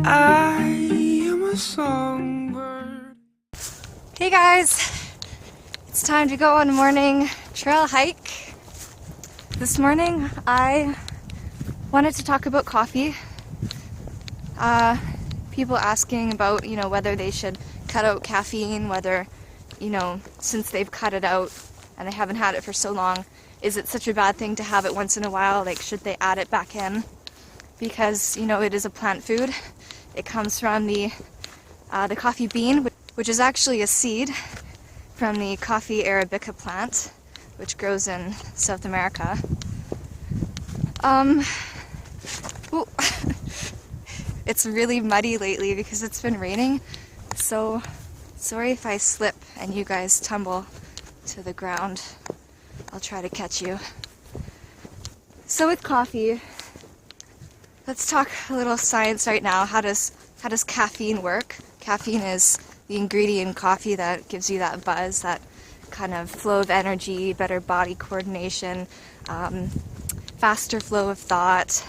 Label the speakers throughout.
Speaker 1: I am a songbird.
Speaker 2: Hey guys, it's time to go on a morning trail hike. This morning I wanted to talk about coffee. People asking about, whether they should cut out caffeine, whether, since they've cut it out and they haven't had it for so long, is it such a bad thing to have it once in a while? Like, should they add it back in? Because, it is a plant food. It comes from the coffee bean, which is actually a seed from the coffee arabica plant, which grows in South America. Ooh. It's really muddy lately because it's been raining, so sorry if I slip and you guys tumble to the ground. I'll try to catch you. So with coffee, let's talk a little science right now. How does caffeine work? Caffeine is the ingredient in coffee that gives you that buzz, that kind of flow of energy, better body coordination, faster flow of thought,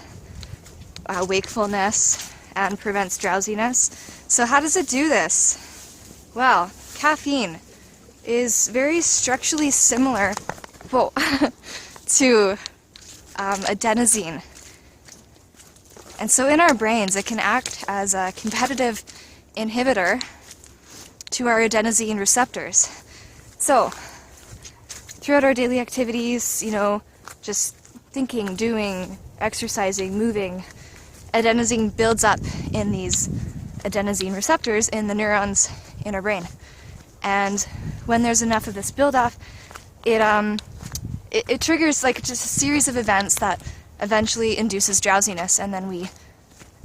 Speaker 2: wakefulness, and prevents drowsiness. So how does it do this? Well, caffeine is very structurally similar to adenosine. And so in our brains, it can act as a competitive inhibitor to our adenosine receptors. So throughout our daily activities, just thinking, doing, exercising, moving, adenosine builds up in these adenosine receptors in the neurons in our brain. And when there's enough of this buildup, it triggers like just a series of events that eventually induces drowsiness, and then we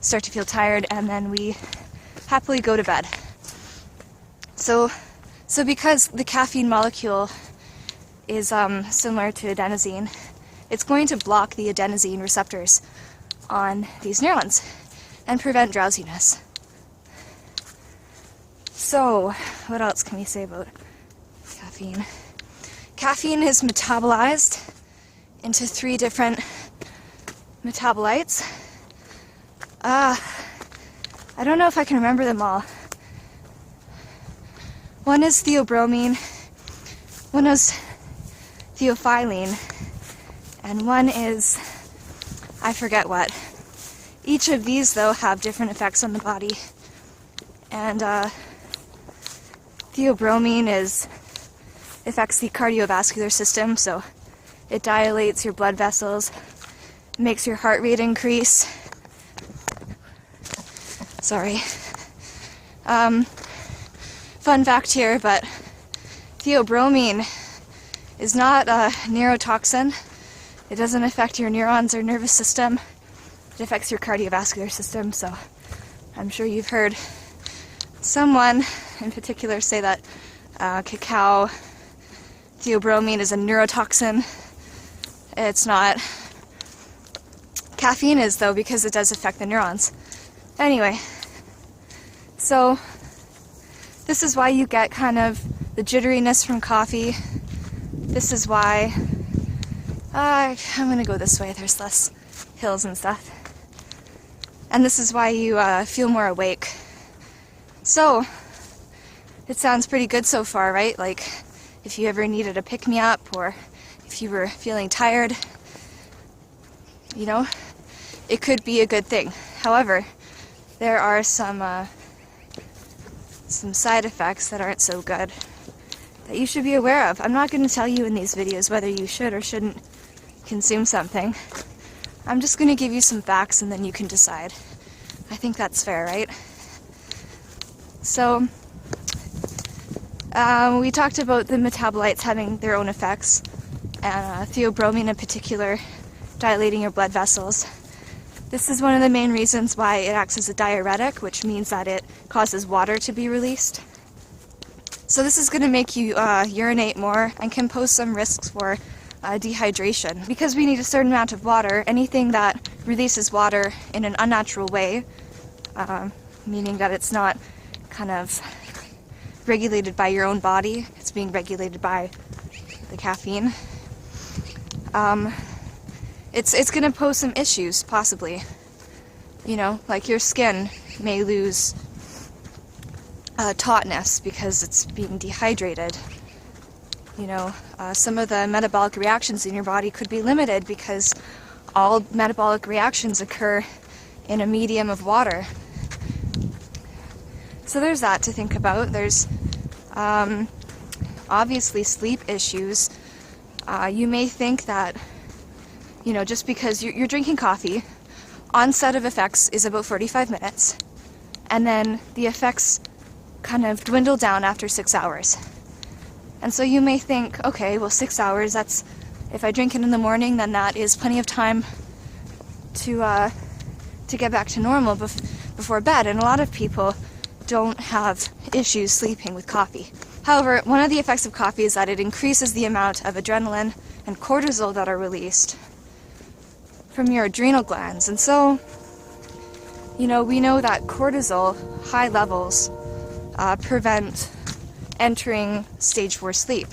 Speaker 2: start to feel tired, and then we happily go to bed. So because the caffeine molecule is similar to adenosine, it's going to block the adenosine receptors on these neurons and prevent drowsiness. So, what else can we say about caffeine? Caffeine is metabolized into 3 different metabolites. I don't know if I can remember them all. One is theobromine, one is theophylline, and one is, I forget what. Each of these, though, have different effects on the body. And theobromine affects the cardiovascular system, so it dilates your blood vessels, makes your heart rate increase. Sorry. Fun fact here, but theobromine is not a neurotoxin. It doesn't affect your neurons or nervous system. It affects your cardiovascular system, so I'm sure you've heard someone in particular say that cacao theobromine is a neurotoxin. It's not. Caffeine is, though, because it does affect the neurons. Anyway, so this is why you get kind of the jitteriness from coffee. This is why I'm gonna go this way, there's less hills and stuff. And this is why you feel more awake. So, it sounds pretty good so far, right? Like, if you ever needed a pick-me-up, or if you were feeling tired, it could be a good thing. However, there are some side effects that aren't so good that you should be aware of. I'm not going to tell you in these videos whether you should or shouldn't consume something. I'm just going to give you some facts and then you can decide. I think that's fair, right? So, we talked about the metabolites having their own effects, and theobromine in particular, dilating your blood vessels. This is one of the main reasons why it acts as a diuretic, which means that it causes water to be released. So this is going to make you urinate more and can pose some risks for dehydration. Because we need a certain amount of water, anything that releases water in an unnatural way, meaning that it's not kind of regulated by your own body, it's being regulated by the caffeine, it's going to pose some issues, possibly. Like your skin may lose tautness because it's being dehydrated. Some of the metabolic reactions in your body could be limited because all metabolic reactions occur in a medium of water. So there's that to think about. There's obviously sleep issues. You may think that, just because you're drinking coffee, onset of effects is about 45 minutes, and then the effects kind of dwindle down after 6 hours. And so you may think, okay, well, 6 hours, that's, if I drink it in the morning, then that is plenty of time to get back to normal before bed. And a lot of people don't have issues sleeping with coffee. However, one of the effects of coffee is that it increases the amount of adrenaline and cortisol that are released from your adrenal glands. And so, we know that cortisol, high levels, prevent entering stage 4 sleep.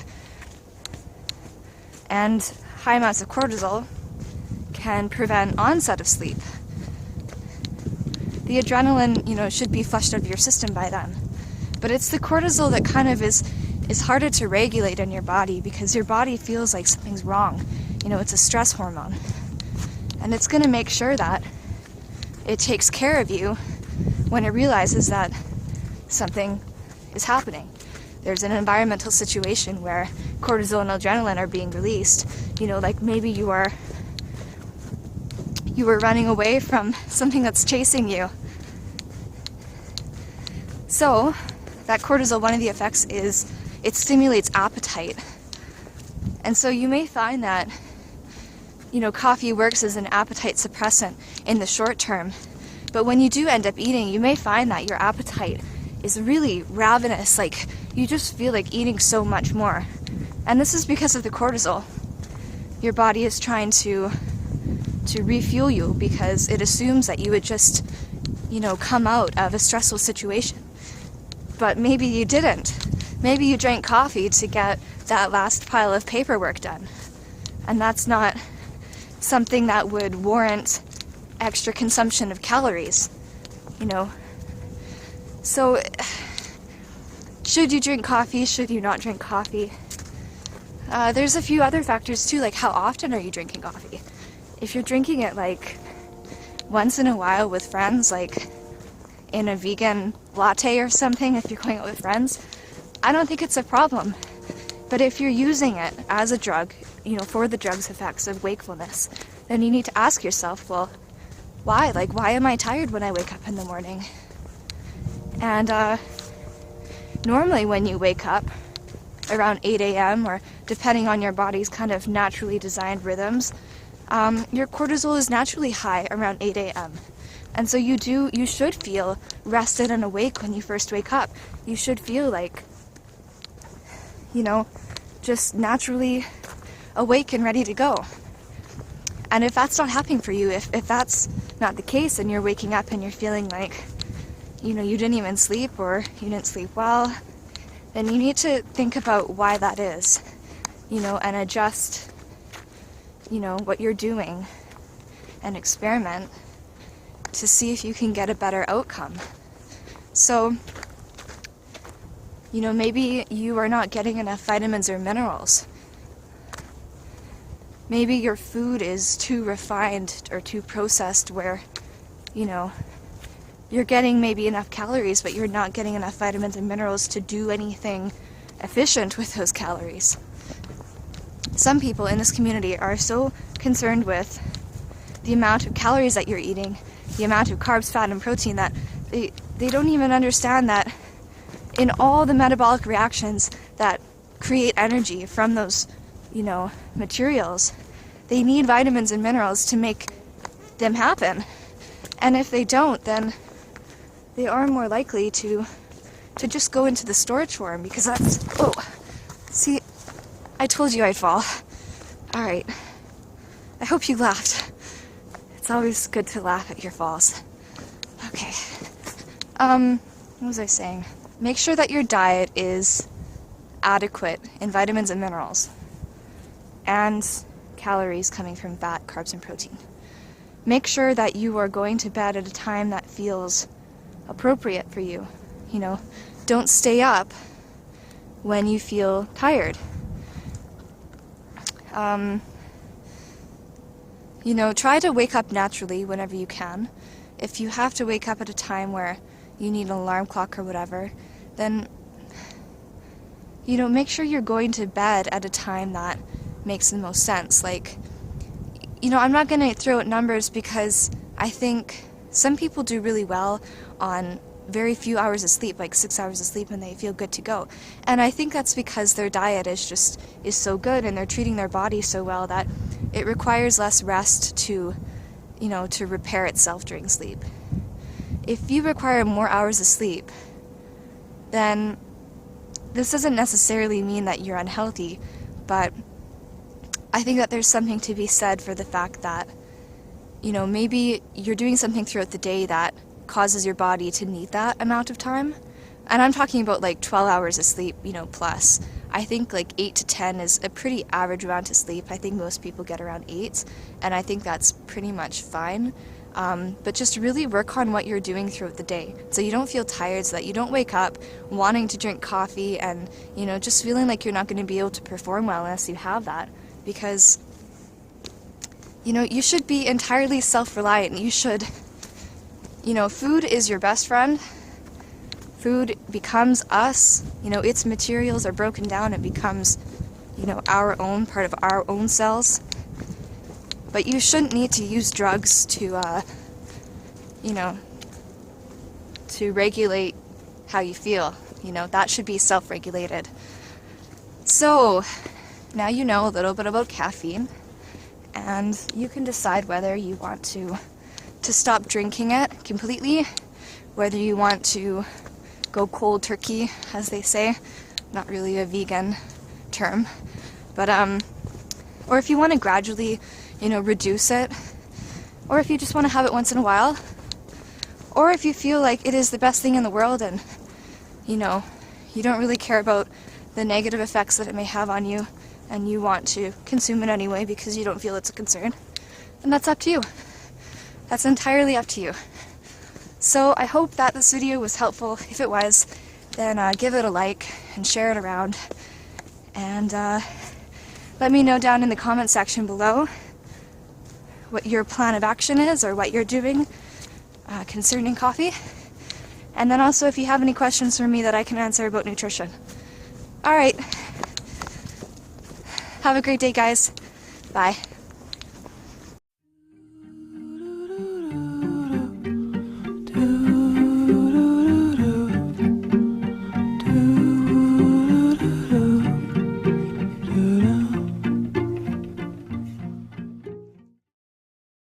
Speaker 2: And high amounts of cortisol can prevent onset of sleep. The adrenaline, should be flushed out of your system by then. But it's the cortisol that kind of is harder to regulate in your body because your body feels like something's wrong. It's a stress hormone. And it's going to make sure that it takes care of you when it realizes that something is happening. There's an environmental situation where cortisol and adrenaline are being released. Like maybe you were running away from something that's chasing you. So, that cortisol, one of the effects is it stimulates appetite. And so you may find that, coffee works as an appetite suppressant in the short term. But when you do end up eating, you may find that your appetite is really ravenous. Like, you just feel like eating so much more. And this is because of the cortisol. Your body is trying to refuel you because it assumes that you would just, come out of a stressful situation. But maybe you didn't. Maybe you drank coffee to get that last pile of paperwork done. And that's not something that would warrant extra consumption of calories, So, should you drink coffee? Should you not drink coffee? There's a few other factors too, like how often are you drinking coffee? If you're drinking it like once in a while with friends, like in a vegan latte or something, if you're going out with friends, I don't think it's a problem. But if you're using it as a drug, for the drug's effects of wakefulness, then you need to ask yourself, well, why? Like, why am I tired when I wake up in the morning? And normally when you wake up around 8 a.m. or depending on your body's kind of naturally designed rhythms, your cortisol is naturally high around 8 a.m. And so you should feel rested and awake when you first wake up. You should feel like, just naturally awake and ready to go. And if that's not happening for you, if that's not the case and you're waking up and you're feeling like, you didn't even sleep or you didn't sleep well, then you need to think about why that is, and adjust, what you're doing and experiment to see if you can get a better outcome. So, maybe you are not getting enough vitamins or minerals. Maybe your food is too refined or too processed where, you're getting maybe enough calories, but you're not getting enough vitamins and minerals to do anything efficient with those calories. Some people in this community are so concerned with the amount of calories that you're eating, the amount of carbs, fat, and protein that they don't even understand that in all the metabolic reactions that create energy from those, materials, they need vitamins and minerals to make them happen. And if they don't, then they are more likely to just go into the storage form, because that's, see, I told you I'd fall. Alright. I hope you laughed. It's always good to laugh at your falls. Okay. What was I saying? Make sure that your diet is adequate in vitamins and minerals, and calories coming from fat, carbs, and protein. Make sure that you are going to bed at a time that feels appropriate for you. You know, don't stay up when you feel tired. You know, try to wake up naturally whenever you can. If you have to wake up at a time where you need an alarm clock or whatever, then, you know, make sure you're going to bed at a time that makes the most sense. Like, you know, I'm not going to throw out numbers because I think some people do really well on very few hours of sleep, like 6 hours of sleep, and they feel good to go. And I think that's because their diet is so good, and they're treating their body so well that it requires less rest to, you know, to repair itself during sleep. If you require more hours of sleep, then this doesn't necessarily mean that you're unhealthy, but I think that there's something to be said for the fact that, you know, maybe you're doing something throughout the day that causes your body to need that amount of time. And I'm talking about like 12 hours of sleep, you know, plus. I think like 8 to 10 is a pretty average amount of sleep. I think most people get around 8, and I think that's pretty much fine. But just really work on what you're doing throughout the day so you don't feel tired, so that you don't wake up wanting to drink coffee and, you know, just feeling like you're not going to be able to perform well unless you have that. Because, you know, you should be entirely self-reliant. You should, you know, food is your best friend. Food becomes us. You know, its materials are broken down. It becomes, you know, our own, part of our own cells. But you shouldn't need to use drugs to, you know, to regulate how you feel. You know, that should be self-regulated. So, now you know a little bit about caffeine, and you can decide whether you want to stop drinking it completely, whether you want to go cold turkey, as they say. Not really a vegan term, but, or if you want to gradually, you know, reduce it, or if you just want to have it once in a while, or if you feel like it is the best thing in the world and, you know, you don't really care about the negative effects that it may have on you, and you want to consume it anyway because you don't feel it's a concern, then that's up to you. That's entirely up to you. So I hope that this video was helpful. If it was, then give it a like and share it around. And let me know down in the comment section below what your plan of action is or what you're doing concerning coffee. And then also if you have any questions for me that I can answer about nutrition. Alright. Have a great day, guys. Bye.